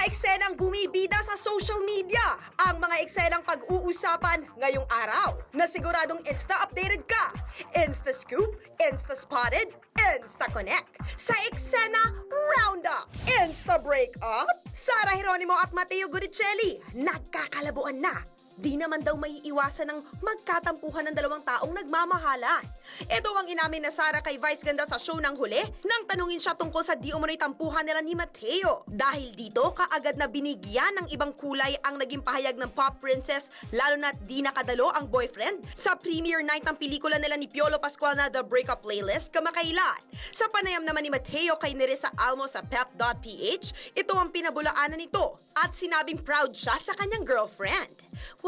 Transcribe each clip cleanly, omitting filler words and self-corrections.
eksenang bumibida sa social media. Ang mga eksenang pag-uusapan ngayong araw na siguradong Insta-updated ka. Insta-scoop, Insta-spotted, Insta-connect. Sa eksena Roundup, Insta-breakup, Sara Geronimo at Mateo Gudicelli nagkakalabuan na. Di naman daw maiiwasan ng magkatampuhan ng dalawang taong nagmamahalan. Ito ang inamin na Sara kay Vice Ganda sa show ng huli nang tanungin siya tungkol sa di umano'y tampuhan nila ni Mateo. Dahil dito, kaagad na binigyan ng ibang kulay ang naging pahayag ng pop princess lalo na't di nakadalo ang boyfriend sa premiere night ng pelikula nila ni Piolo Pascual na The Breakup Playlist kamakailan. Sa panayam naman ni Mateo kay Nerissa Almo sa pep.ph, ito ang pinabulaanan nito at sinabing proud siya sa kanyang girlfriend.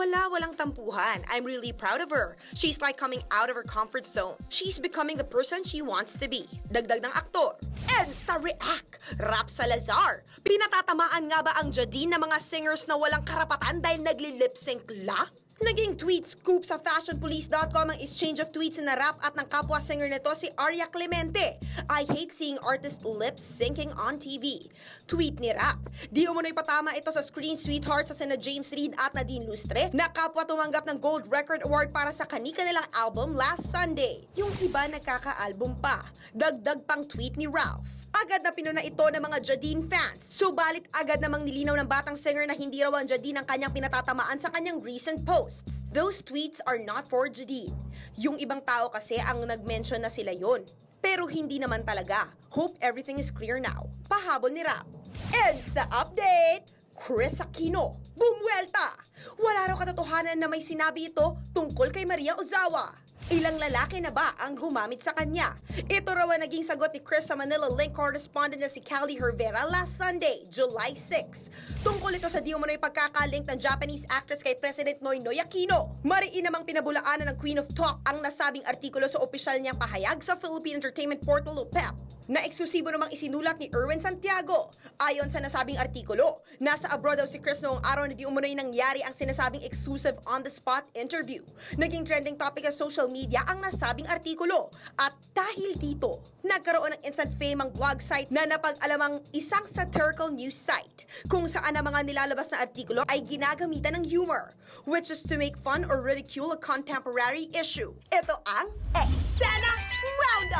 Walang tampuhan. I'm really proud of her. She's like coming out of her comfort zone. She's becoming the person she wants to be. Dagdag ng aktor. Insta-react! Rap Salazar. Pinatatamaan nga ba ang Jadine ng mga singers na walang karapatan dahil nagli-lip-sync lang? Naging tweet scoop sa fashionpolice.com ang exchange of tweets na rap at ng kapwa singer nito si Aria Clemente. I hate seeing artists lip-syncing on TV. Tweet ni Rap. Di umano'y patama ito sa Screen Sweetheart sa sina James Reid at Nadine Lustre na kapwa tumanggap ng Gold Record Award para sa kanika nilang album last Sunday. Yung iba nagkaka-album pa. Dagdag pang tweet ni Ralph. Agad na pinuna ito ng mga Jadine fans. Subalit agad namang nilinaw ng batang singer na hindi raw ang Jadine ang kanyang pinatatamaan sa kanyang recent posts. Those tweets are not for Jadine. Yung ibang tao kasi ang nag-mention na sila yon. Pero hindi naman talaga. Hope everything is clear now. Pahabol ni Rap. Insta update! Chris Aquino, bumuelta! Wala raw katotohanan na may sinabi ito tungkol kay Maria Ozawa. Ilang lalaki na ba ang gumamit sa kanya? Ito raw ang naging sagot ni Chris sa Manila Link correspondent na si Callie Hervera last Sunday, July 6. Tungkol ito sa di umano'y pagkakalink ng Japanese actress kay President Noynoy Aquino. Mariin namang pinabulaanan ng Queen of Talk ang nasabing artikulo sa opisyal niyang pahayag sa Philippine Entertainment Portal o PEP na eksklusibo namang isinulat ni Erwin Santiago. Ayon sa nasabing artikulo, nasa abroad daw si Chris noong araw na di umano'y nangyari ang sinasabing exclusive on-the-spot interview. Naging trending topic sa social media ang nasabing artikulo. At dahil dito, nagkaroon ng instant fame ang blog site na napag-alamang isang satirical news site kung saan ang mga nilalabas na artikulo ay ginagamitan ng humor, which is to make fun or ridicule a contemporary issue. Ito ang Eksena Roundup!